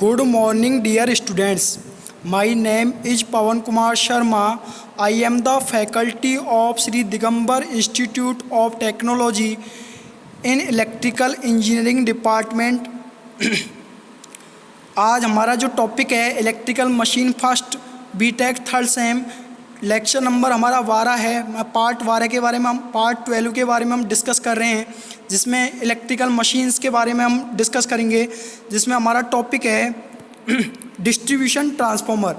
Good morning, dear students. My name is Pawan Kumar Sharma. I am the faculty of Sri Digambar Institute of Technology in Electrical Engineering Department. आज हमारा जो topic है electrical machine first BTech third sem lecture number हमारा 12 है। Part 12 के बारे में हम पार्ट 12 के बारे में हम डिस्कस कर रहे हैं, जिसमें इलेक्ट्रिकल मशीन्स के बारे में हम डिस्कस करेंगे, जिसमें हमारा टॉपिक है डिस्ट्रीब्यूशन ट्रांसफार्मर।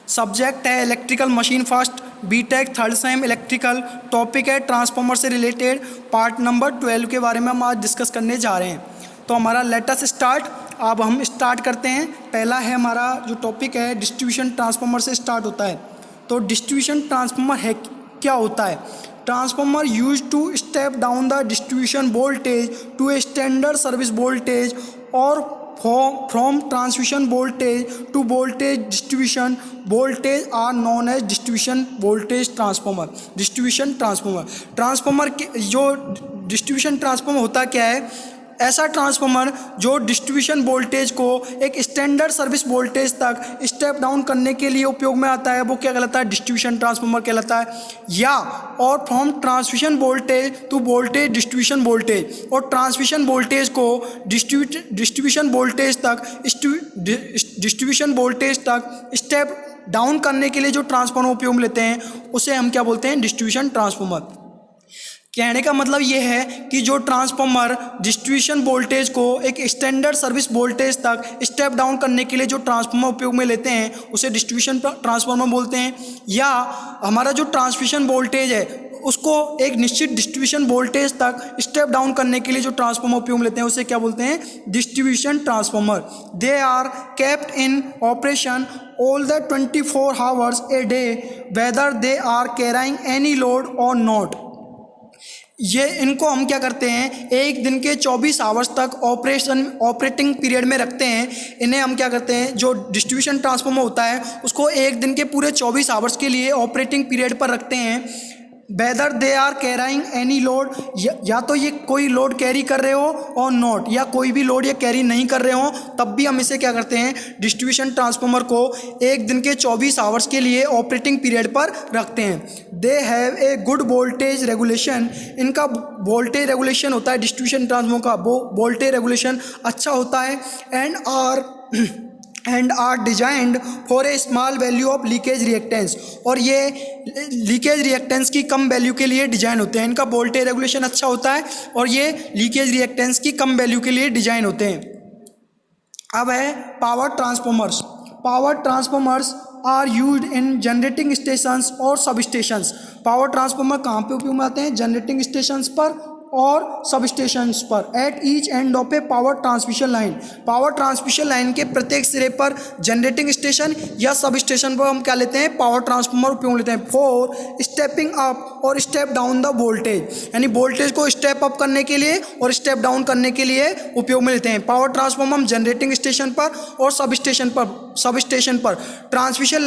सब्जेक्ट है electrical machine first BTech third sem electrical. Topic है ट्रांसफार्मर से रिलेटेड। पार्ट नंबर 12 के बारे में हम आज डिस्कस करने जा रहे हैं। तो हमारा लेट अस स्टार्ट। अब हम स्टार्ट करते हैं। पहला है हमारा जो टॉपिक है डिस्ट्रीब्यूशन ट्रांसफार्मर से स्टार्ट होता है। तो डिस्ट्रीब्यूशन ट्रांसफार्मर है क्या होता है? Transformer use to step down the distribution voltage to a standard service voltage और from transmission voltage to voltage distribution voltage are known as distribution voltage transformer. Distribution transformer के जो डिस्ट्रीब्यूशन ट्रांसफार्मर होता क्या है? ऐसा ट्रांसफार्मर जो distribution voltage को एक स्टैंडर्ड सर्विस वोल्टेज तक स्टेप डाउन करने के लिए उपयोग में आता है, वो क्या कहलाता है? डिस्ट्रीब्यूशन ट्रांसफार्मर कहलाता है। या और from transmission voltage to voltage distribution voltage, और ट्रांसमिशन वोल्टेज को डिस्ट्रीब्यूशन वोल्टेज तक स्टेप डाउन करने के लिए जो ट्रांसफार्मर उपयोग में लेते हैं उसे हम क्या बोलते हैं? Distribution transformer. कहने का मतलब ये है कि जो ट्रांसफार्मर डिस्ट्रीब्यूशन वोल्टेज को एक स्टैंडर्ड सर्विस वोल्टेज तक स्टेप डाउन करने के लिए जो ट्रांसफार्मर उपयोग में लेते हैं उसे डिस्ट्रीब्यूशन ट्रांसफार्मर बोलते हैं। या हमारा जो ट्रांसमिशन वोल्टेज है उसको एक निश्चित डिस्ट्रीब्यूशन वोल्टेज तक स्टेप डाउन करने के लिए जो ट्रांसफार्मर उपयोग में लेते हैं उसे क्या बोलते हैं? Distribution transformer. They are kept in operation all the 24 hours a day whether they are carrying any load or not। ये इनको हम क्या करते हैं? एक दिन के 24 आवर्स तक ऑपरेटिंग पीरियड में रखते हैं। इन्हें हम क्या करते हैं? जो डिस्ट्रीब्यूशन ट्रांसफार्मर होता है उसको एक दिन के पूरे 24 आवर्स के लिए ऑपरेटिंग पीरियड पर रखते हैं। Whether they are carrying any load, या तो ये कोई लोड कैरी कर रहे हो और नॉट, या कोई भी लोड ये कैरी नहीं कर रहे हो, तब भी हम इसे क्या करते हैं? डिस्ट्रीब्यूशन ट्रांसफार्मर को एक दिन के 24 आवर्स के लिए ऑपरेटिंग पीरियड पर रखते हैं। They have a good voltage regulation, इनका वोल्टेज रेगुलेशन होता है डिस्ट्रीब्यूशन ट्रांसफार्मर का, वो वोल्टेज रेगुलेशन अच्छा होता है। And are designed for a small value of leakage reactance, और ये लीकेज रिएक्टेंस की कम वैल्यू के लिए डिजाइन होते हैं। इनका वोल्टेज रेगुलेशन अच्छा होता है और ये लीकेज रिएक्टेंस की कम वैल्यू के लिए डिजाइन होते हैं। अब है power transformers. Power transformers are used in generating stations और सब स्टेशंस। पावर ट्रांसफार्मर कहाँ पे उपयोग में आते हैं? जनरेटिंग स्टेशंस पर और सब स्टेशंस पर। At each end of A power transmission line, power transmission line के प्रत्येक सिरे पर जनरेटिंग स्टेशन या सब स्टेशन पर हम क्या लेते हैं? पावर ट्रांसफार्मर उपयोग लेते हैं। फॉर स्टेपिंग अप और स्टेप डाउन द वोल्टेज, यानी वोल्टेज को स्टेप अप करने के लिए और स्टेप डाउन करने के लिए उपयोग में लेते हैं। पावर ट्रांसफार्मर हम जनरेटिंग स्टेशन पर और सब स्टेशन पर ट्रांसमिशन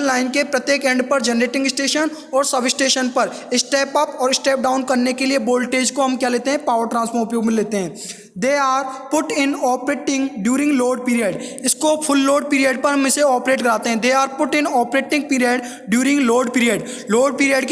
लाइन के प्रत्येक एंड पर जनरेटिंग स्टेशन और सब स्टेशन पर स्टेप अप और स्टेप डाउन करने के लिए वोल्टेज को हम क्या लेते हैं? पावर ट्रांसफार्मर उपयोग में लेते हैं। They are put in operating during load period, इसको फुल लोड पीरियड पर हम इसे ऑपरेट कराते हैं। They are put in operating period during load period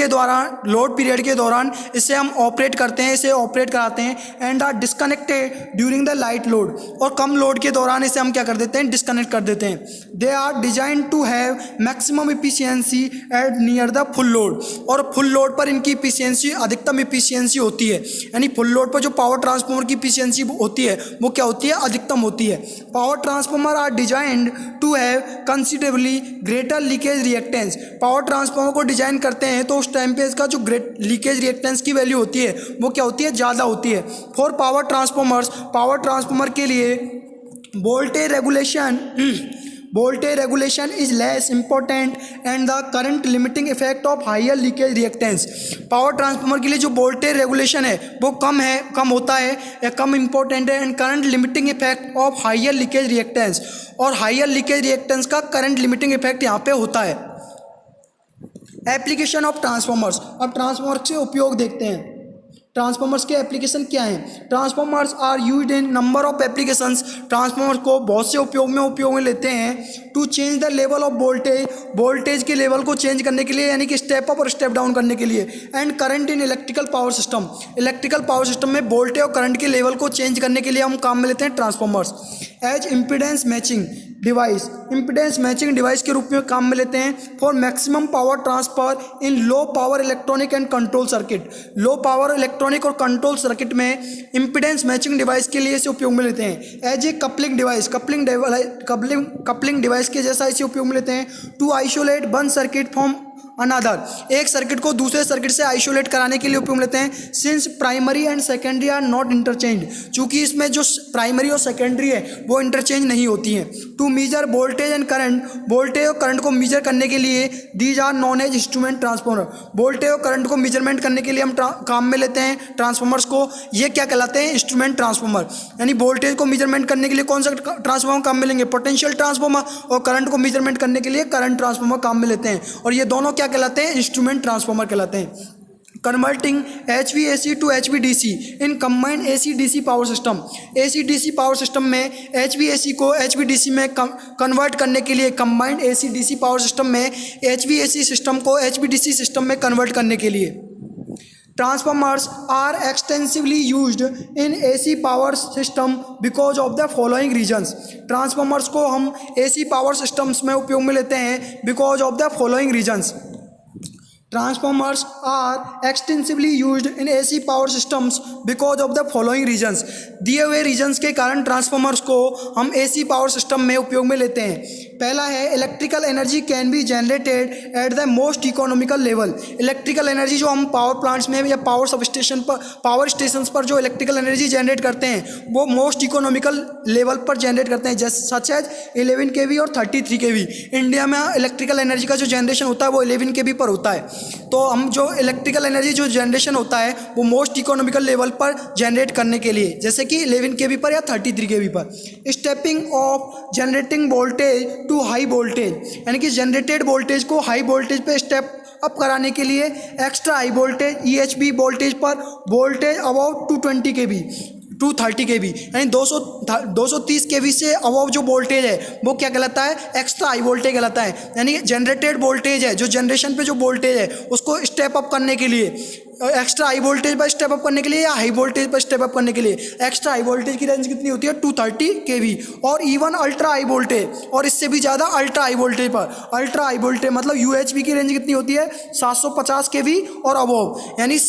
के दौरान इसे हम ऑपरेट करते हैं, इसे ऑपरेट कराते हैं। And are disconnected during the light load, और कम लोड के दौरान इसे हम क्या कर देते हैं? डिस्कनेक्ट कर देते हैं। They are design to have maximum efficiency at near the full load, और फुल लोड पर इनकी इफिशियंसी अधिकतम इफिशियंसी होती है, यानी फुल लोड पर जो पावर ट्रांसफार्मर की इफिशियंसी होती है वो क्या होती है? अधिकतम होती है। Power transformer are designed to have considerably greater leakage reactance, power transformer को डिजाइन करते हैं तो उस टाइम पे इसका जो लीकेज रिएक्टेंस की वैल्यू होती है वो क्या होती है? ज़्यादा होती है। फॉर पावर ट्रांसफार्मर के लिए voltage regulation is less important and the current limiting effect of higher leakage reactance. Power transformer के लिए जो वोल्टेज रेगुलेशन है वो कम होता है या कम इंपॉर्टेंट है। And current limiting effect of higher leakage reactance, और हायर लीकेज रिएक्टेंस का करंट लिमिटिंग इफेक्ट यहाँ पे होता है। एप्लीकेशन ऑफ ट्रांसफार्मर्स, अब ट्रांसफार्मर से उपयोग देखते हैं। ट्रांसफॉर्मर्स के एप्लीकेशन क्या हैं? Transformers are used in number of applications. Transformer को बहुत से उपयोग में लेते हैं। To change the level of voltage, voltage के लेवल को चेंज करने के लिए, यानी कि स्टेप अप और स्टेप डाउन करने के लिए। And current in electrical power system, electrical power system में वोल्टेज और करंट के लेवल को चेंज करने के लिए हम काम में लेते हैं transformers. As impedance matching device, impedance matching device के रूप में काम में लेते हैं। For maximum power transfer in low power electronic and control circuit, low power electronic और कंट्रोल सर्किट में इम्पीडेंस मैचिंग डिवाइस के लिए इसे उपयोग में लेते हैं। As a coupling device, coupling device के जैसा इसे उपयोग में लेते हैं। To isolate one circuit from another, एक सर्किट को दूसरे सर्किट से आइसोलेट कराने के लिए उपयोग में लेते हैं। Since primary and secondary are not interchange, चूंकि इसमें जो प्राइमरी और सेकेंडरी है वो इंटरचेंज नहीं होती हैं। To measure voltage and current, voltage और करंट को मेजर करने के लिए these are known as instrument transformer, voltage और करंट को मेजरमेंट करने के लिए हम काम में लेते हैं ट्रांसफॉर्मर्स को। ये क्या कहलाते हैं? Instrument transformer. यानी वोल्टेज को मेजरमेंट करने के लिए कौन सा ट्रांसफॉर्मर काम में लेंगे? Potential transformer. और करंट को मेजरमेंट करने के लिए करंट ट्रांसफॉर्मर काम में लेते हैं। और ये दोनों क्या कहलाते हैं? इंस्ट्रूमेंट ट्रांसफॉर्मर कहलाते हैं। Converting HVAC to HVDC in combined AC-DC power system, AC-DC power system में HVAC को HVDC में कन्वर्ट करने के लिए, कंबाइंड AC-DC पावर सिस्टम में HVAC सिस्टम को HVDC सिस्टम में कन्वर्ट करने के लिए। Transformers are extensively used in AC power system because of the following reasons, transformers को हम AC पावर सिस्टम्स में उपयोग में लेते हैं because of the following reasons. Transformers are extensively used in AC power systems because of the following reasons, दिए हुए regions के कारण ट्रांसफॉर्मर्स को हम AC पावर सिस्टम में उपयोग में लेते हैं। पहला है electrical energy can be generated at the most economical level, electrical energy जो हम पावर प्लांट्स में या पावर स्टेशंस पर जो इलेक्ट्रिकल एनर्जी जनरेट करते हैं वो मोस्ट इकोनॉमिकल लेवल पर जनरेट करते हैं, जैसे सच एज 11 kV और 33 kV। इंडिया में इलेक्ट्रिकल एनर्जी का जो जनरेशन होता है वो 11 kV पर होता है। तो हम जो इलेक्ट्रिकल एनर्जी जो जनरेशन होता है वो मोस्ट इकोनॉमिकल लेवल पर जनरेट करने के लिए, जैसे कि 11 kV पर या 33 kV पर। Stepping of generating voltage to high voltage, यानी कि जनरेटेड वोल्टेज को हाई वोल्टेज पे स्टेप अप कराने के लिए extra high voltage EHV voltage पर वोल्टेज अबाउट 220 kV 230 kV, यानी 230 kV से अबव जो वोल्टेज है वो क्या कहलाता है? एक्स्ट्रा हाई वोल्टेज कहलाता है। यानी जनरेटेड वोल्टेज है, जो जनरेशन पे जो वोल्टेज है उसको स्टेप अप करने के लिए, एक्स्ट्रा हाई वोल्टेज पर स्टेप अप करने के लिए या हाई वोल्टेज पर स्टेप अप करने के लिए एक्स्ट्रा हाई वोल्टेज की रेंज कितनी होती है? 230 kV। और इवन अल्ट्रा हाई वोल्टेज और इससे भी ज़्यादा अल्ट्रा हाई वोल्टेज पर, अल्ट्रा हाई वोल्टेज मतलब UHV की रेंज कितनी होती है? 750 kV और अबव, यानी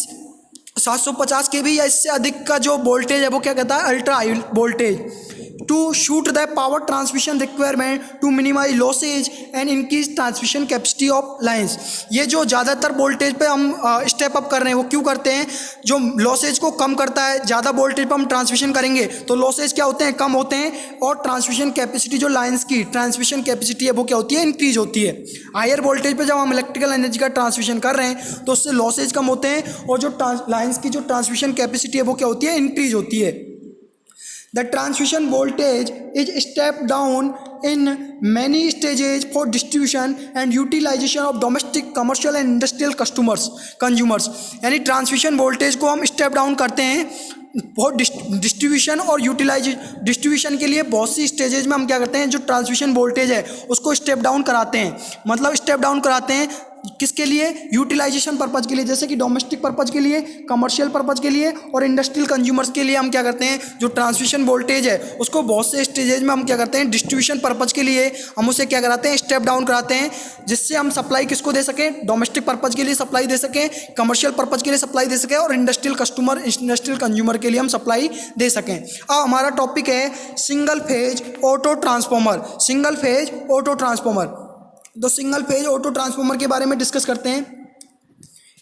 750 kV या इससे अधिक का जो वोल्टेज है वो क्या कहता है? Ultra high voltage. To suit the power transmission requirement to minimize losses and increase transmission capacity of lines, ये जो ज़्यादातर वोल्टेज पे हम स्टेप अप कर रहे हैं वो क्यों करते हैं? जो लॉसेज को कम करता है, ज़्यादा वोल्टेज पर हम ट्रांसमिशन करेंगे तो लॉसेज क्या होते हैं? कम होते हैं। और ट्रांसमिशन कैपेसिटी जो लाइंस की ट्रांसमिशन कैपेसिटी है वो क्या होती है? इंक्रीज होती है। हायर वोल्टेज पे जब हम इलेक्ट्रिकल एनर्जी का ट्रांसमिशन कर रहे हैं तो उससे लॉसेज कम होते हैं और जो लाइंस की जो ट्रांसमिशन कैपेसिटी है वो क्या होती है? इंक्रीज होती है। The transmission voltage is stepped down in many stages for distribution and utilization of domestic, commercial and industrial consumers। यानी ट्रांसमिशन वोल्टेज को हम स्टेप डाउन करते हैं बहुत डिस्ट्रीब्यूशन और डिस्ट्रीब्यूशन के लिए बहुत सी स्टेजेज में हम क्या करते हैं? जो ट्रांसमिशन वोल्टेज है उसको स्टेप डाउन कराते हैं। मतलब स्टेप डाउन कराते हैं किसके लिए? यूटिलाइजेशन पर्पज़ के लिए, जैसे कि डोमेस्टिक पर्पज़ के लिए, कमर्शियल पर्पज़ के लिए और इंडस्ट्रियल कंज्यूमर्स के लिए हम क्या करते हैं? जो ट्रांसमिशन वोल्टेज है उसको बहुत से स्टेजेज में हम क्या करते हैं? डिस्ट्रीब्यूशन पर्पज़ के लिए हम उसे क्या कराते हैं? स्टेप डाउन कराते हैं, जिससे हम सप्लाई किसको दे सकें? डोमेस्टिक पर्पज़ के लिए सप्लाई दे सकें, कमर्शियल पर्पज़ के लिए सप्लाई दे सकें और इंडस्ट्रियल कंज्यूमर के लिए हम सप्लाई दे सकें। अब हमारा टॉपिक है single phase auto transformer. Single phase auto transformer, तो सिंगल फेज ऑटो ट्रांसफॉर्मर के बारे में डिस्कस करते हैं।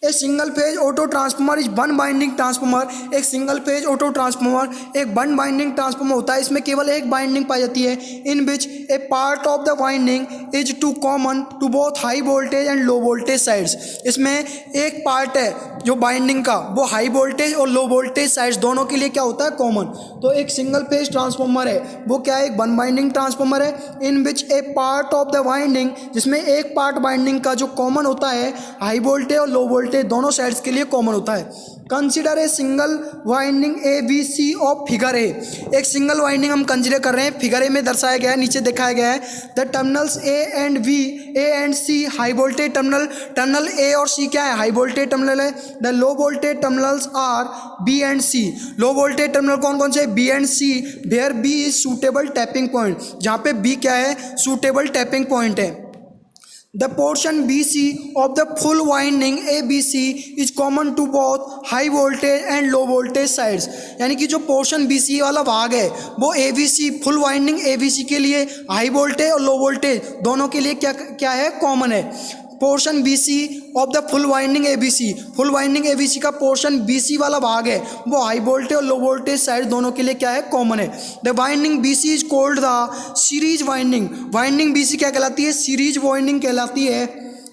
A single phase auto transformer is one winding transformer. एक सिंगल फेज ऑटो ट्रांसफॉर्मर एक वन बाइंडिंग ट्रांसफॉर्मर होता है। इसमें केवल एक बाइंडिंग पाई जाती है। In which a part of the winding is to common to both high voltage and low voltage sides. इसमें एक पार्ट है जो बाइंडिंग का वो हाई वोल्टेज और लो वोल्टेज साइड्स दोनों के लिए क्या होता है? कॉमन। तो एक सिंगल फेज ट्रांसफॉर्मर है वो क्या है? एक वन बाइंडिंग ट्रांसफॉर्मर है। In which a part of the binding, जिसमें एक पार्ट बाइंडिंग का जो कॉमन होता है हाई वोल्टेज और लो वोल्टेज वोल्टेज दोनों साइड्स के लिए कॉमन होता है। Consider a single winding A B C of figure A. एक सिंगल वाइंडिंग हम कंसिडर कर रहे हैं, फिगर ए में दर्शाया गया है, नीचे दिखाया गया है। The terminals A and C high voltage terminal, terminal A और सी क्या है, हाई वोल्टेज टर्मिनल है। The low voltage terminals are B and C. Low voltage terminal कौन कौन से, B and C. Where B is suitable tapping point, जहाँ पे B क्या है, सूटेबल टैपिंग पॉइंट है। The portion BC of the full winding ABC is common to both high voltage and low voltage sides। यानी कि जो portion BC वाला भाग है वो ABC फुल वाइंडिंग ABC के लिए हाई वोल्टेज और लो वोल्टेज दोनों के लिए क्या क्या है, कॉमन है। Portion BC of the full winding ABC, full winding ABC का पोर्शन BC वाला भाग है वो हाई वोल्टेज और लो वोल्टेज साइड दोनों के लिए क्या है, कॉमन है। The winding BC is called the series winding. Winding BC क्या कहलाती है, सीरीज वाइंडिंग कहलाती है।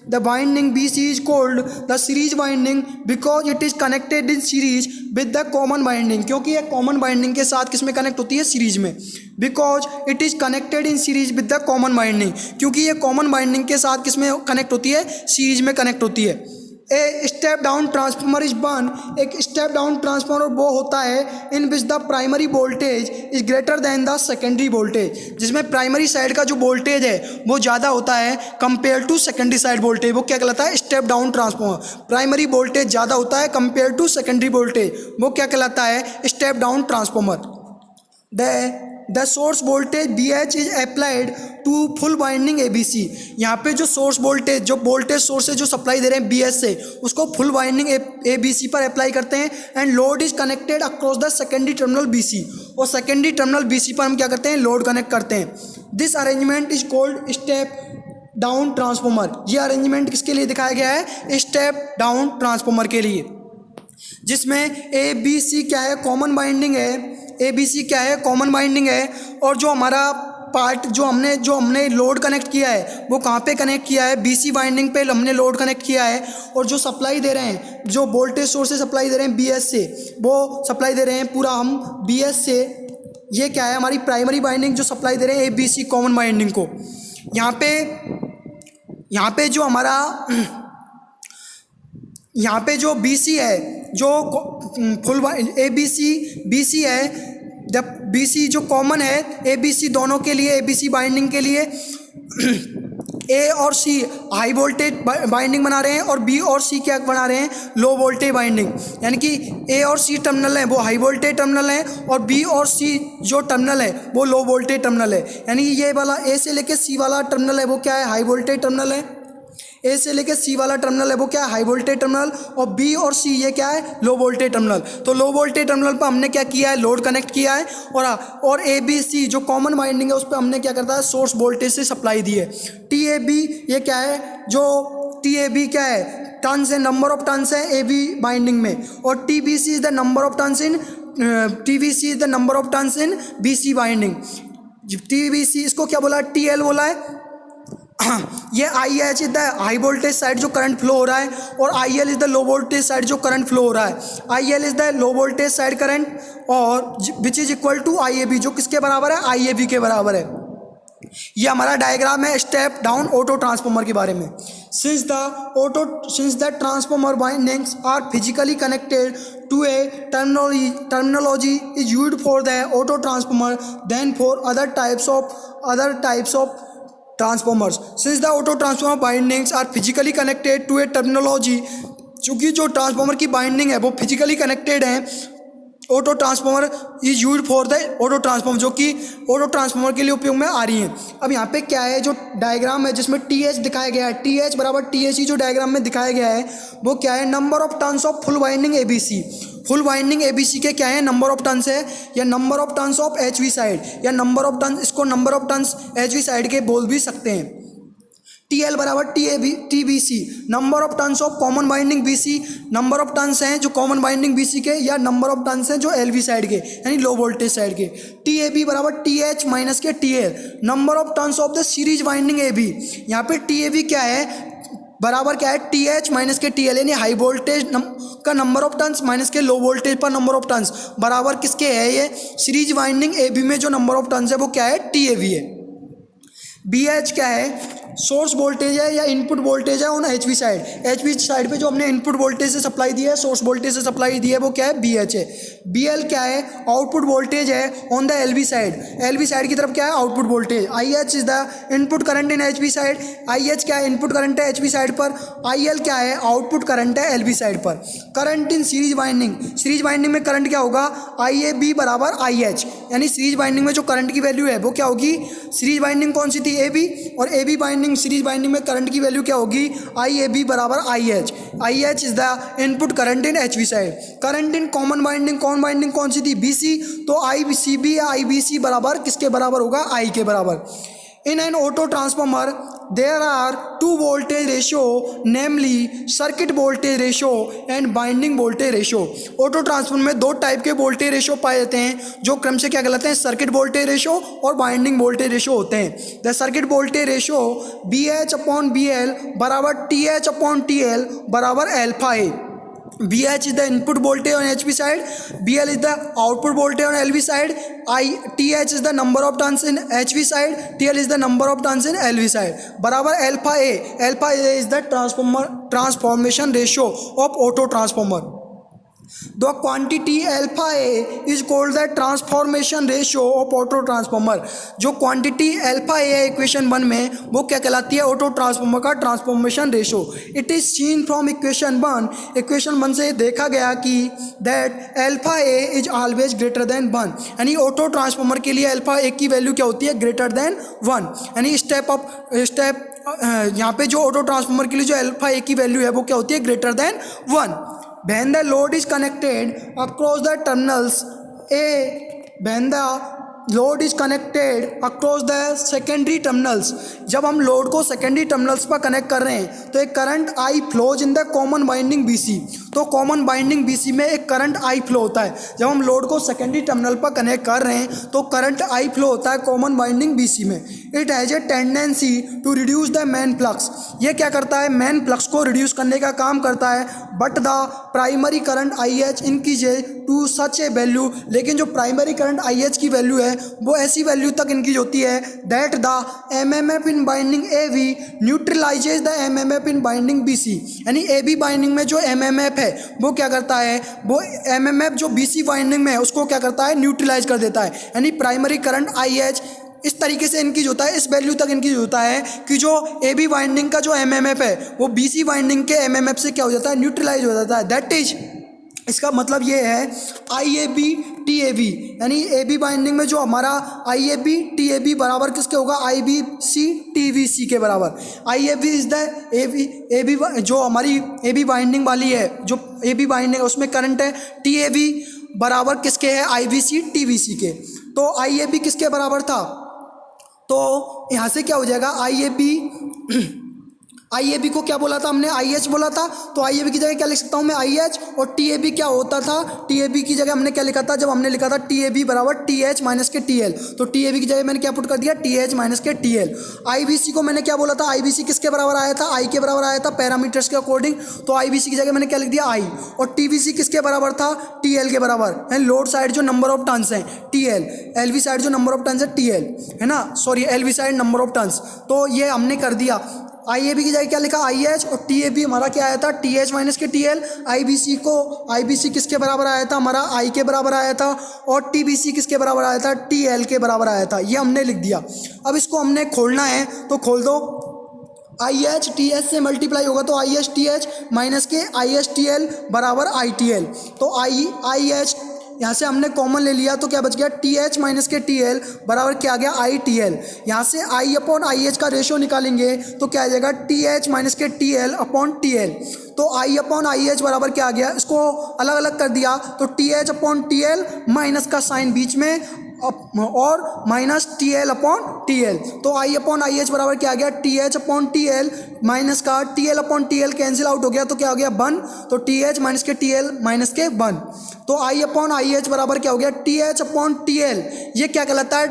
The winding BC is called the series winding because it is connected in series with the common winding, क्योंकि ये common winding के साथ किस में कनेक्ट होती है, सीरीज में। Because it is connected in series with the common winding, क्योंकि ये कॉमन वाइंडिंग के साथ किस में कनेक्ट होती है, सीरीज में कनेक्ट होती है। A step down transformer is burn. एक स्टेप डाउन ट्रांसफार्मर वो होता है in which the primary voltage is greater than the secondary voltage, जिसमें प्राइमरी साइड का जो वोल्टेज है वो ज़्यादा होता है compare to secondary side voltage. वो क्या कहलाता है, step down transformer. Primary voltage ज़्यादा होता है कंपेयर टू सेकेंडरी वोल्टेज, वो क्या कहलाता है, step down transformer. The source voltage BH is applied to full winding ABC। यहाँ पे जो सोर्स वोल्टेज, जो वोल्टेज सोर्स से जो सप्लाई दे रहे हैं BH से, उसको फुल वाइंडिंग ABC पर अप्लाई करते हैं। And load is connected across the secondary terminal BC, और सेकेंडरी टर्मिनल BC पर हम क्या करते हैं, लोड कनेक्ट करते हैं। This arrangement is called step down transformer. ये अरेंजमेंट किसके लिए दिखाया गया है, स्टेप डाउन ट्रांसफार्मर के लिए, जिसमें ABC क्या है, कॉमन वाइंडिंग है। ABC क्या है, कॉमन वाइंडिंग है। और जो हमारा पार्ट जो हमने लोड कनेक्ट किया है वो कहाँ पे कनेक्ट किया है, BC वाइंडिंग पे हमने लोड कनेक्ट किया है। और जो सप्लाई दे रहे हैं, जो वोल्टेज सोर्स से सप्लाई दे रहे हैं BS से, वो सप्लाई दे रहे हैं पूरा हम BS से। ये क्या है, हमारी प्राइमरी वाइंडिंग जो सप्लाई दे रहे हैं ABC कॉमन वाइंडिंग को। यहाँ पे जो हमारा यहाँ पे जो BC है, जो फुल BC है, जब BC जो कॉमन है ABC दोनों के लिए, ABC बाइंडिंग के लिए A और C हाई वोल्टेज बाइंडिंग बना रहे हैं और B और C क्या बना रहे हैं, लो वोल्टेज बाइंडिंग। यानी कि A और C टर्मिनल है वो हाई वोल्टेज टर्मिनल है और B और C जो टर्मिनल है वो लो वोल्टेज टर्मिनल है। यानी कि ये वाला A से लेके C वाला टर्मिनल है वो क्या है, हाई वोल्टेज टर्मिनल है। ए से लेके C वाला टर्मिनल है वो क्या है, हाई वोल्टेज टर्मिनल। और B और C ये क्या है, लो वोल्टेज टर्मिनल। तो लो वोल्टेज टर्मिनल पर हमने क्या किया है, लोड कनेक्ट किया है। और ABC जो कॉमन वाइंडिंग है उस पर हमने क्या करता है, सोर्स वोल्टेज से सप्लाई दी है। TAB ये क्या है, जो TAB क्या है, टर्न्स है, नंबर ऑफ टर्न्स है AB बाइंडिंग में। और TBC is the number of turns in TBC is the number of turns in BC binding. TBC इसको क्या बोला, TL बोला है। ये IH is the high voltage side जो करंट फ्लो हो रहा है, और IL is the low voltage side जो करंट फ्लो हो रहा है। IL is the low voltage side current, और which is equal to IAB जो किसके बराबर है, IAB के बराबर है। ये हमारा डायग्राम है स्टेप डाउन ऑटो ट्रांसफार्मर के बारे में। Since the transformer windings are physically connected to a terminology is used for the auto transformer then for other types of transformers. Since the auto transformer windings are physically connected to a terminology, चूँकि जो transformer की winding है वो physically connected है, auto transformer is used for the auto transformer, जो कि auto transformer के लिए उपयोग में आ रही हैं। अब यहाँ पे क्या है, जो डायग्राम है जिसमें TH दिखाया गया है, TH बराबर THE जो डायग्राम में दिखाया गया है वो क्या है, number of turns of full winding ABC। Full winding ABC के क्या है, नंबर ऑफ टर्न्स है, या number of turns of HV side, या नंबर ऑफ टर्न्स, इसको number of turns HV side के बोल भी सकते हैं। TL बराबर TBC, number of turns of common winding BC, number of turns हैं जो कॉमन बाइंडिंग BC के, या नंबर ऑफ टर्न्स हैं जो LV साइड के, यानी लो वोल्टेज साइड के। TAB बराबर TH माइनस के TL, number of turns of the series binding AB। यहाँ पे TAB क्या है, बराबर क्या है, TH माइनस के TL, यानी हाई वोल्टेज का नंबर ऑफ टर्न्स माइनस के लो वोल्टेज पर नंबर ऑफ टर्न्स, बराबर किसके है, ये सीरीज बाइंडिंग AB में जो नंबर ऑफ टर्न्स है वो क्या है, TAB है। BH क्या है, सोर्स वोल्टेज है या इनपुट वोल्टेज है on HV side. HV side पे जो हमने इनपुट वोल्टेज से सप्लाई दिया है, सोर्स वोल्टेज से सप्लाई दी है, वो क्या है, BH है। BL क्या है, आउटपुट वोल्टेज है on the LV side. LV side की तरफ क्या है, output voltage. IH is the input current in HV side. IH क्या है, इनपुट करंट है HV साइड पर। IL क्या है, आउटपुट करंट है LV साइड पर। Current in series winding, series winding में करंट क्या होगा, IAB बराबर IH, यानी सीरीज वाइंडिंग में जो करंट की वैल्यू है वो क्या होगी, सीरीज वाइंडिंग कौन सी थी, AB, और AB वाइंडिंग, सीरीज वाइंडिंग में करंट की वैल्यू क्या होगी, IAB बराबर IH। IH is the input current in HV side. Current in common winding, common winding कौन सी थी, BC, तो ICB या IBC बराबर किसके बराबर होगा, I के बराबर। In an auto transformer there are two voltage ratio, namely circuit voltage ratio and winding voltage ratio. Auto transformer में दो टाइप के वोल्टेज रेशियो पाए जाते हैं, जो क्रम से क्या कहलाते हैं, सर्किट वोल्टेज रेशियो और बाइंडिंग वोल्टेज रेशियो होते हैं। The circuit voltage ratio BH/BL बराबर TH/TL बराबर alpha A. BH is the input voltage on HV side, BL is the output voltage on LV side, TH is the number of turns in HV side, TL is the number of turns in LV side बराबर alpha A. Alpha A is the transformation ratio of auto transformer. The quantity alpha A is called the transformation ratio of auto transformer. जो quantity alpha ए है equation 1 में, वो क्या कहलाती है, auto transformer का transformation ratio. It is seen from equation 1, equation 1 से देखा गया कि that alpha A is always greater than 1, यानी ऑटो ट्रांसफॉर्मर के लिए अल्फा ए की वैल्यू क्या होती है, ग्रेटर देन 1, यानी स्टेप यहाँ पे जो ऑटो ट्रांसफॉर्मर के लिए जो अल्फा ए की वैल्यू है वो क्या होती है, greater than 1। When the load is connected across the terminals when the load is connected across the secondary terminals, जब हम लोड को सेकेंडरी टर्मिनल्स पर कनेक्ट कर रहे हैं तो एक current I flows in the common winding BC। तो कॉमन बाइंडिंग BC में एक करंट I फ्लो होता है। जब हम लोड को सेकेंडरी टर्मिनल पर कनेक्ट कर रहे हैं तो करंट I फ्लो होता है कॉमन बाइंडिंग BC में। It has a tendency to reduce the main flux, ये क्या करता है, मेन फ्लक्स को रिड्यूस करने का काम करता है। But the primary current IH increases to such a value, लेकिन जो प्राइमरी करंट IH की वैल्यू है वो ऐसी वैल्यू तक इंक्रीज होती है that the MMF in winding AV neutralizes the MMF in winding BC, यानी AB बाइंडिंग में जो MMF है वो क्या करता है, वो MMF जो BC बाइंडिंग में है उसको क्या करता है, न्यूट्रलाइज कर देता है। यानी प्राइमरी करंट IH इस तरीके से इंक्रीज होता है, इस वैल्यू तक इंक्रीज होता है कि जो AB बाइंडिंग का जो MMF है वो BC बाइंडिंग के MMF से क्या हो जाता है, न्यूट्रलाइज हो जाता है। दैट इज, इसका मतलब ये है IAB TAB, यानी AB बाइंडिंग में जो हमारा IAB TAB बराबर किसके होगा, IBC TBC के बराबर। IAB इज द AB जो हमारी AB बाइंडिंग वाली है, जो AB बाइंडिंग उसमें करंट है, TAB बराबर किसके है, IBC TBC के। तो IAB किसके बराबर था, तो यहाँ से क्या हो जाएगा, IAB को क्या बोला था हमने, IH बोला था, तो IAB की जगह क्या लिख सकता हूँ मैं, IH, और TAB क्या होता था, TAB की जगह हमने क्या लिखा था, जब हमने लिखा था TAB बराबर TH माइनस के TL, तो TAB की जगह मैंने क्या पुट कर दिया, TH माइनस के TL। IBC को मैंने क्या बोला था, IBC किसके बराबर आया था, I के बराबर आया था पैरामीटर्स के अकॉर्डिंग, तो IBC की जगह मैंने क्या लिख दिया I, और TBC किसके बराबर था, TL के बराबर, एंड लोड साइड जो नंबर ऑफ टर्न्स हैं TL, LV साइड जो नंबर ऑफ टर्न्स है TL है ना, sorry LV side number of turns, तो ये हमने कर दिया। IAB की जगह क्या लिखा, IH, और TAB हमारा क्या आया था, TH माइनस के TL। IBC किसके बराबर आया था, हमारा I के बराबर आया था, और TBC किसके बराबर आया था, TL के बराबर आया था। ये हमने लिख दिया। अब इसको हमने खोलना है तो खोल दो, IH TH से मल्टीप्लाई होगा तो IH TH माइनस के IH TL बराबर ITL, तो IH यहाँ से हमने कॉमन ले लिया तो क्या बच गया, TH माइनस के TL बराबर क्या आ गया, ITL। यहाँ से I अपॉन IH का रेशियो निकालेंगे तो क्या आ जाएगा, TH माइनस के TL अपॉन TL, तो I अपॉन IH बराबर क्या आ गया, इसको अलग अलग कर दिया तो TH अपॉन TL माइनस का साइन बीच में और माइनस TL अपॉन TL, तो I अपॉन IH बराबर क्या आ गया, TH अपॉन TL माइनस का TL upon TL cancel out हो गया तो क्या हो गया 1, तो TH माइनस के TL माइनस के 1, तो I अपॉन IH बराबर क्या हो गया, TH अपॉन TL। ये क्या कहलाता है,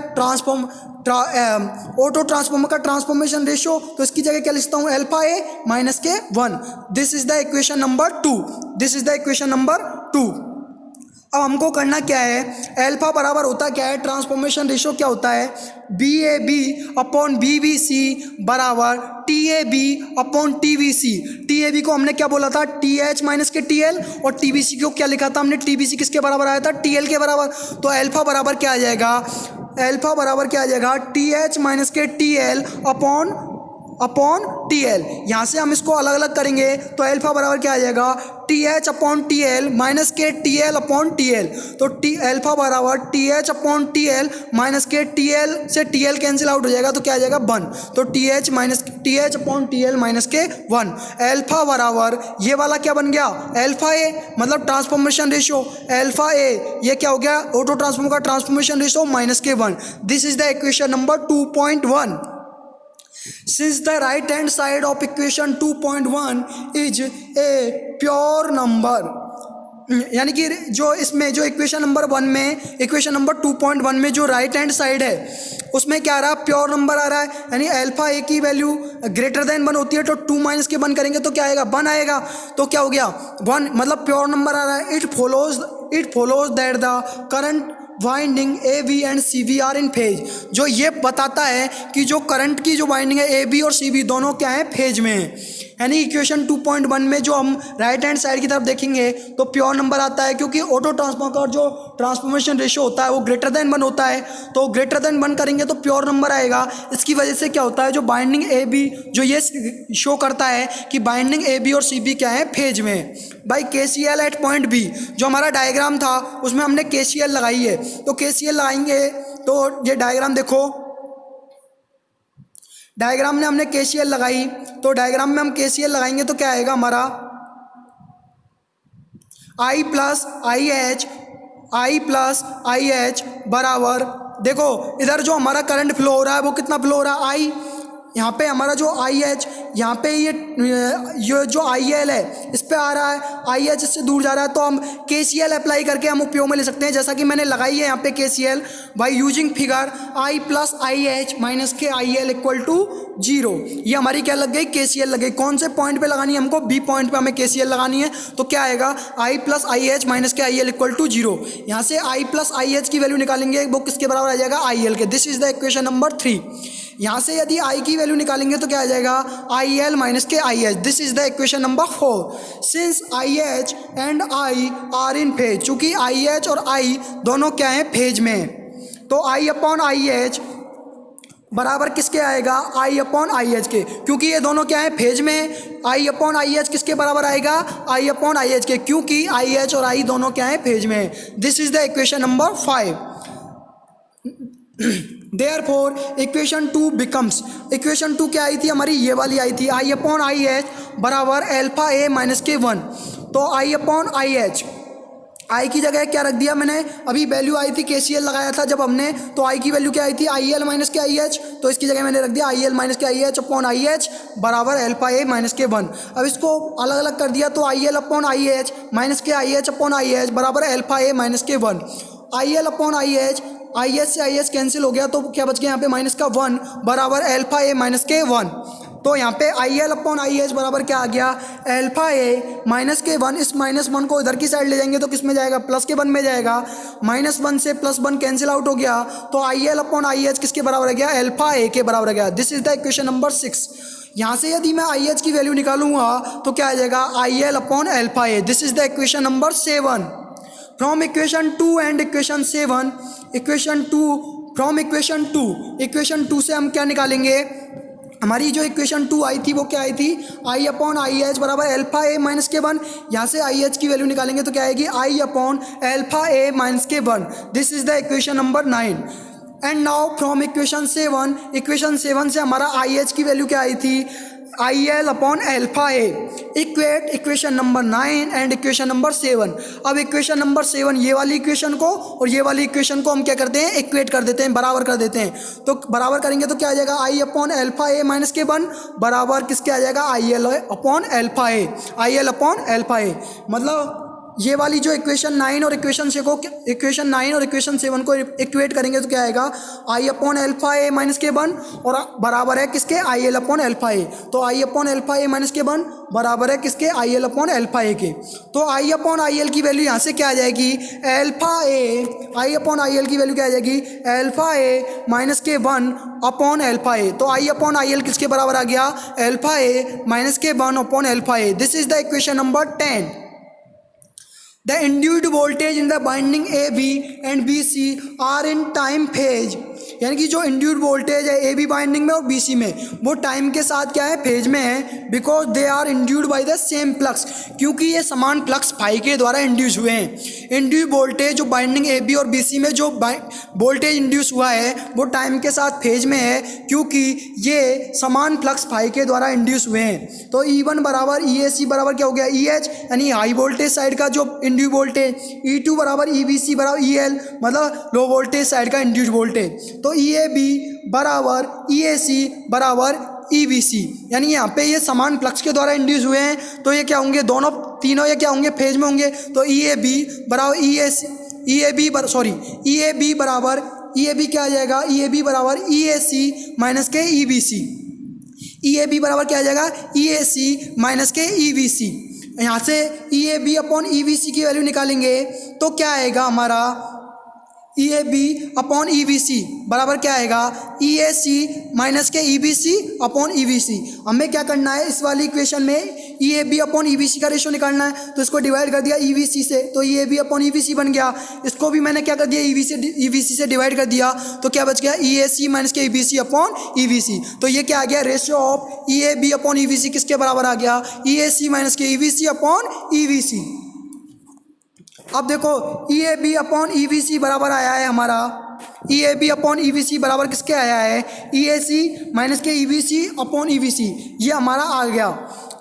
ऑटो ट्रांसफॉर्मर का ट्रांसफॉर्मेशन रेशियो, तो इसकी जगह क्या लिखता हूँ, अल्फा A माइनस के 1। This is the equation number 2, this is the equation number 2। अब हमको करना क्या है, अल्फा बराबर होता क्या है, ट्रांसफॉर्मेशन रेशियो क्या होता है, B A B upon B B C बराबर T A B upon T B C. T A B को हमने क्या बोला था, T H minus K T L, और टी बी सी को क्या लिखा था हमने, टी बी सी किसके बराबर आया था, टी एल के बराबर। तो अल्फा बराबर क्या आ जाएगा, अल्फा बराबर क्या आ जाएगा, T H minus K T L upon T L. यहाँ से हम इसको अलग अलग करेंगे तो अल्फा बराबर क्या आ जाएगा, T H upon T L minus K T L upon T L. तो टी अल्फा बराबर T H upon T L minus K T L से टी एल कैंसिल आउट हो जाएगा तो क्या आ जाएगा 1। तो T H upon T L minus के 1। अल्फा बराबर ये वाला क्या बन गया, अल्फा ए, मतलब ट्रांसफॉर्मेशन रेशियो अल्फा ए, ये क्या हो गया, ऑटो ट्रांसफॉर्म का ट्रांसफॉर्मेशन रेशियो माइनस के 1। This is the equation number 2.1। Since the right hand side of equation 2.1 is a pure number, यानी कि जो इसमें जो इक्वेशन नंबर 1 में, इक्वेशन नंबर 2.1 में जो राइट हैंड साइड है उसमें क्या आ रहा है, प्योर नंबर आ रहा है। यानी अल्फा ए की वैल्यू ग्रेटर देन 1 होती है तो 2 माइनस के 1 करेंगे तो क्या आएगा, 1 आएगा। तो क्या हो गया 1, मतलब प्योर नंबर आ रहा है। It follows that the current winding A B and C B are in phase. जो ये बताता है कि जो करंट की जो वाइंडिंग है ए बी और सी बी दोनों क्या है, फेज में है। यानी इक्वेशन 2.1 में जो हम राइट हैंड साइड की तरफ देखेंगे तो प्योर नंबर आता है, क्योंकि ऑटो ट्रांसफॉर्म का जो ट्रांसफॉर्मेशन रेशियो होता है वो ग्रेटर देन 1 होता है। तो ग्रेटर देन 1 करेंगे तो प्योर नंबर आएगा। इसकी वजह से क्या होता है, जो बाइंडिंग ए बी जो ये शो करता है कि बाइंडिंग ए बी और सी बी क्या है, फेज में। By K C L at point B, जो हमारा डायग्राम था उसमें हमने के सी एल लगाई है। तो के सी एल लगाएंगे तो ये डायग्राम देखो, डायग्राम में हमने केसीएल लगाई, तो डायग्राम में हम केसीएल लगाएंगे तो क्या आएगा हमारा, आई प्लस आई एच बराबर, देखो इधर जो हमारा करंट फ्लो हो रहा है वो कितना फ्लो हो रहा है, आई। यहाँ पे हमारा जो आई एच, यहाँ पे ये जो आई एल है इस पे आ रहा है, आई एच इससे दूर जा रहा है। तो हम के सी एल अप्लाई करके हम उपयोग में ले सकते हैं, जैसा कि मैंने लगाई है यहाँ पे K C L by using figure I plus I H minus K I L equal to 0। ये हमारी क्या लग गई, के सी एल लग गई। कौन से पॉइंट पे लगानी है हमको, बी पॉइंट पे हमें के सी एल लगानी है। तो क्या आएगा, आई plus I H minus K I L equal to 0। यहाँ से आई प्लस आई एच की वैल्यू निकालेंगे, वो किसके बराबर आ जाएगा, आई एल के। This is the equation number 3। यहाँ से यदि आई की वैल्यू निकालेंगे तो क्या आ जाएगा, I L minus K I H. This is the equation number 4। Since I H and I are in phase, चूंकि आई एच और आई दोनों क्या है, फेज में, तो आई अपॉन आई एच बराबर किसके आएगा, आई अपॉन आई एच के, क्योंकि ये दोनों क्या है, फेज में। आई अपॉन आई एच किसके बराबर आएगा, आई अपॉन आई एच के, क्योंकि आई एच और आई दोनों क्या है, फेज में। This is the equation number 5। Therefore equation 2 becomes, equation 2 क्या आई थी हमारी, ये वाली आई थी, आई अपॉन आई एच बराबर अल्फा ए माइनस के 1। तो आई अपॉन आई एच, आई की जगह क्या रख दिया मैंने, अभी वैल्यू आई थी के सी एल लगाया था जब हमने, तो आई की वैल्यू क्या आई थी, आई L minus K I H. तो इसकी जगह मैंने रख दिया आई L minus K I H upon I H बराबर अल्फा ए माइनस के 1। अब इसको अलग अलग कर दिया तो I L upon I H minus K I H upon I H बराबर अल्फा ए माइनस के 1। I L upon I H से आई एच कैंसिल हो गया तो क्या बच गया यहाँ पे माइनस का 1 बराबर अल्फा ए माइनस के 1। तो यहाँ पे आई एल अपॉन आई एच बराबर क्या आ गया, अल्फा ए माइनस के 1। इस -1 को इधर की साइड ले जाएंगे तो किस में जाएगा, प्लस के 1 में जाएगा। -1 से +1 कैंसिल आउट हो गया तो I L upon I H किसके बराबर आ गया, अल्फा ए के बराबर आ गया। This is the equation number 6। यहाँ से यदि मैं आई एच की वैल्यू निकालूंगा तो क्या आ जाएगा, I L upon alpha A. This is the equation number 7। From equation 2 and equation 7, equation 2 से हम क्या निकालेंगे, हमारी जो इक्वेशन 2 आई थी वो क्या आई थी, आई अपॉन आई एच बराबर अल्फा ए माइनस के 1। यहाँ से आई एच की वैल्यू निकालेंगे तो क्या आएगी, आई अपॉन अल्फा ए माइनस के 1। This is the equation number 9। And now from equation 7, equation 7 से हमारा आई एच की वैल्यू क्या आई थी, आई L upon alpha A. Equate equation number 9 and equation number 7। अब इक्वेशन नंबर 7 ये वाली इक्वेशन को और ये वाली इक्वेशन को हम क्या करते हैं, इक्वेट कर देते हैं, बराबर कर देते हैं। तो बराबर करेंगे तो क्या आ जाएगा, I upon alpha A minus के 1 बराबर किसके आ जाएगा, I L upon alpha A, I L upon alpha A. मतलब ये वाली जो इक्वेशन 9 और इक्वेशन 7 को इक्वेट करेंगे तो क्या आएगा, आई अपॉन एल्फा ए माइनस के 1 और बराबर है किसके, आई एल अपॉन एल्फा ए। तो आई अपॉन एल्फा ए माइनस के 1 बराबर है किसके, आई एल अपॉन एल्फा ए के। तो आई अपॉन आई एल की वैल्यू यहाँ से क्या आ जाएगी, alpha A, I upon I L की वैल्यू क्या आ जाएगी, एल्फा ए माइनस के 1 अपॉन एल्फा ए। तो आई अपॉन आई एल किसके बराबर आ गया, एल्फा ए माइनस के 1 upon alpha A. This is the equation number 10। The induced voltage in the binding AB and BC are in time phase, यानी कि जो इंड्यूड वोल्टेज है ए बी बाइंडिंग में और बी सी में वो टाइम के साथ क्या है, फेज में है। Because they are induced by the same flux, क्योंकि ये समान फ्लक्स फाई के द्वारा इंड्यूस हुए हैं। इंड्यूड वोल्टेज जो बाइंडिंग ए बी और बी सी में जो वोल्टेज इंड्यूस हुआ है वो टाइम के साथ फेज में है, क्योंकि ये समान फ्लक्स फाई के द्वारा इंड्यूस हुए हैं। तो E1 बराबर ई ए सी बराबर क्या हो गया, ई एच, यानी हाई वोल्टेज साइड का जो इंड्यूस वोल्टेज, E2 बराबर ई बी सी बराबर ई एल, मतलब लो वोल्टेज साइड का इंड्यूस वोल्टेज। तो ई ए बी बराबर ई ए सी बराबर ई बी सी, यानी यहाँ पे ये समान फ्लक्स के द्वारा इंड्यूस हुए हैं। तो ये क्या होंगे, दोनों तीनों ये क्या होंगे, फेज में होंगे। तो ई ए बी बराबर E A C, E A B बराबर ई ए बी क्या आ जाएगा, ई ए बी बराबर E A C minus K E B C. E A B बराबर क्या आ जाएगा, E A C minus K E B C. यहाँ से E A B upon E B C की वैल्यू निकालेंगे तो क्या आएगा हमारा, E A B upon E B C बराबर क्या आएगा, E A C minus K E B C upon E B C. हमें क्या करना है, इस वाली इक्वेशन में E A B upon E B C का रेशो निकालना है। तो इसको डिवाइड कर दिया ई बी सी से, तो E A B upon E B C बन गया। इसको भी मैंने क्या कर दिया, ई बी सी से डिवाइड कर दिया, तो क्या बच गया, E A C minus K E B C upon E B C. तो ये क्या आ गया, ratio of E A B upon E B C किसके बराबर आ गया, E A C minus K E B C upon E B C. अब देखो E A B upon E B C बराबर आया है हमारा, E A B upon E B C बराबर किसके आया है, E A C minus K E B C upon E B C, ये हमारा आ गया।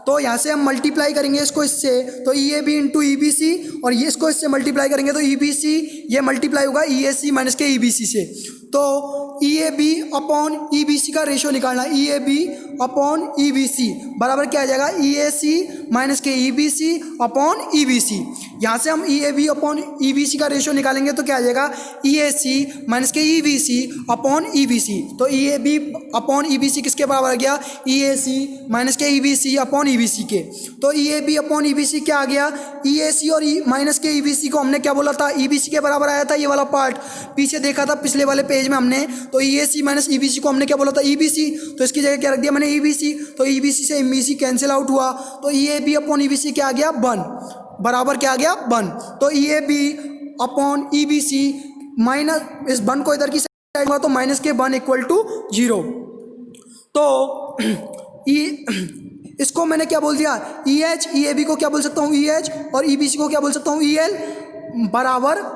तो यहाँ से हम मल्टीप्लाई करेंगे इसको इससे, तो E A B into E B C, और ये इसको इससे मल्टीप्लाई करेंगे तो ई बी सी ये मल्टीप्लाई होगा ई A C minus K E B C से। तो E A B upon E B C का रेशियो निकालना, E A B upon E B C बराबर क्या आ जाएगा, E A C minus K E B C upon E B C. यहाँ से हम E A B upon E B C का रेशियो निकालेंगे तो क्या आ जाएगा, E A C minus K E B C upon E B C. तो E A B upon E B C किसके बराबर आ गया, E A C minus K E B C upon E B C के। तो E A B upon E B C क्या आ गया, ई ए सी और minus K E B C को हमने क्या बोला था, ई बी सी के बराबर आया था ये वाला पार्ट, पीछे देखा था पिछले वाले पेज में हमने। तो E A C minus E B C को हमने क्या बोला था, ई बी सी, तो इसकी जगह क्या रख दिया मैंने, ई बी सी। तो ई बी सी से E B C cancel out हुआ, तो E A B upon E B C क्या आ गया, 1 बराबर क्या आ गया, 1। तो E A B upon E B C minus, इस 1 को इधर की साइड हुआ तो माइनस के 1 इक्वल टू 0। तो इसको मैंने क्या बोल दिया, E H, E A B को क्या बोल सकता हूँ, ई एच, और ई बी सी को क्या बोल सकता हूँ, ई एल बराबर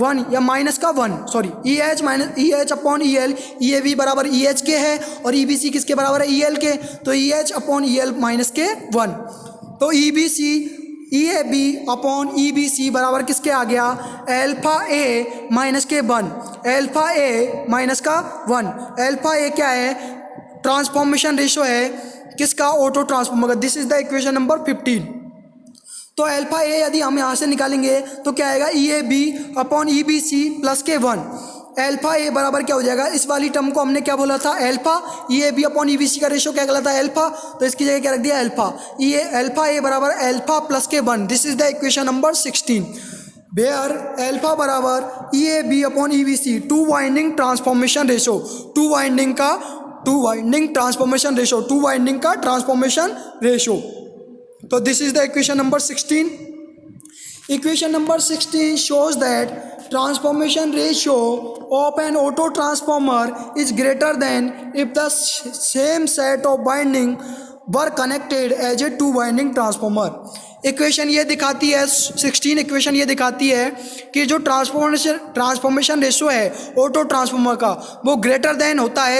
1 या माइनस का 1, sorry, E H minus E H upon E L, E A B बराबर ई एच के है और ई बी सी किसके बराबर है, ई एल के। तो E H upon E L minus के 1। तो E B C, E A B upon E B C बराबर किसके आ गया, एल्फा ए माइनस के 1, एल्फा ए माइनस का 1। एल्फा ए क्या है, ट्रांसफॉर्मेशन रेशो है किसका, ऑटो ट्रांसफॉर्मर का। This is the equation number 15। तो एल्फा ए यदि हम यहाँ से निकालेंगे तो क्या आएगा, E A B upon E B C plus K 1। Alpha ए बराबर क्या हो जाएगा, इस वाली टर्म को हमने क्या बोला था, alpha, E A B upon E B C का रेशो क्या कहलाता है, एल्फा। तो इसकी जगह क्या रख दिया, एल्फा। एल्फा ए बराबर alpha plus K 1। This is the equation number 16 where alpha बराबर E A B upon E B C, two winding transformation ratio, two winding का ट्रांसफॉर्मेशन रेशो। तो this is the equation number 16। Equation number 16 shows that transformation ratio of an auto transformer is greater than if the same set of winding were connected as a two winding transformer। Equation ये दिखाती है 16 equation ये दिखाती है कि जो transformation ratio है auto transformer का वो ग्रेटर देन होता है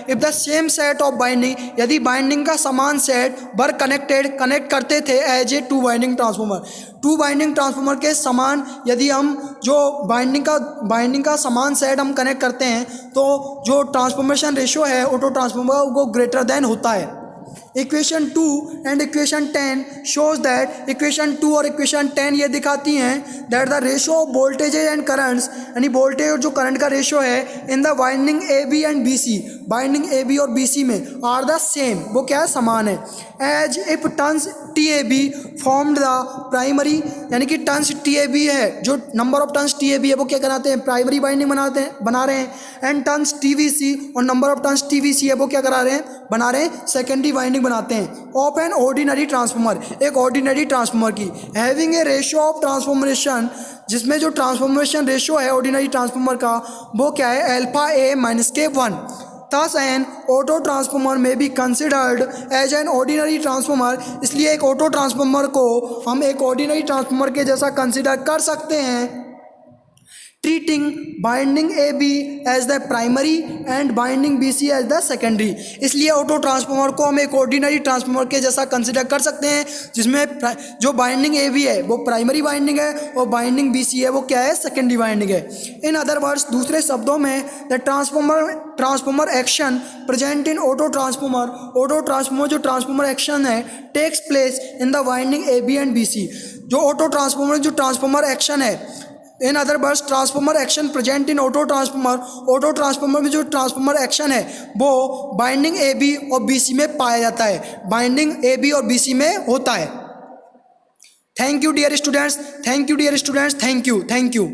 if the same set of winding, यदि बाइंडिंग का समान सेट वर कनेक्ट करते थे as a two winding transformer के समान, यदि हम जो बाइंडिंग का समान सेट हम कनेक्ट करते हैं तो जो ट्रांसफॉर्मेशन रेशो है ऑटो ट्रांसफॉर्मर वो ग्रेटर देन होता है। Equation 2 and equation 10 shows that equation 2 और इक्वेशन 10 ये दिखाती हैं that the ratio of voltages and currents, यानी वोल्टेज और जो करंट का रेशो है in the winding A B and B C, winding A B और बी सी में आर द सेम, वो क्या है, समान है। As if turns T A B formed the primary, यानी कि टर्न्स टी ए बी है, जो number of turns T A B है वो क्या कराते हैं, प्राइमरी वाइंडिंग बना रहे हैं। And turns T V C, और number of turns T V C है वो क्या करा रहे हैं, बना रहे हैं, सेकेंडरी वाइंडिंग बनाते हैं। ऑफ एन ऑर्डिनरी ट्रांसफॉर्मर, एक ऑर्डिनरी ट्रांसफॉर्मर की, having a ratio of transformation, जिसमें जो ट्रांसफॉर्मेशन रेशियो है ऑर्डिनरी ट्रांसफॉर्मर का वो क्या है, अल्फा ए माइनस के 1। Thus an auto transformer may be considered as an ordinary transformer, इसलिए एक ऑटो ट्रांसफॉर्मर को हम एक ऑर्डिनरी ट्रांसफॉर्मर के जैसा कंसिडर कर सकते हैं। Treating winding A B as the primary and winding B C as the secondary, इसलिए ऑटो ट्रांसफॉर्मर को हम एक ऑर्डिनरी ट्रांसफॉर्मर के जैसा कंसिडर कर सकते हैं, जिसमें जो बाइंडिंग ए बी है वो प्राइमरी बाइंडिंग है और बाइंडिंग बी सी है वो क्या है, सेकेंडरी बाइंडिंग है। इन अदर वर्ड्स, दूसरे शब्दों में, the transformer action present in auto transformer जो ट्रांसफॉर्मर एक्शन है takes place in the winding A B and B C, जो ऑटो ट्रांसफॉर्मर एक्शन है, in other words transformer action present in auto transformer में जो transformer action है वो winding A B और B C में पाया जाता है, बाइंडिंग ए बी और बी सी में होता है। Thank you dear students, thank you.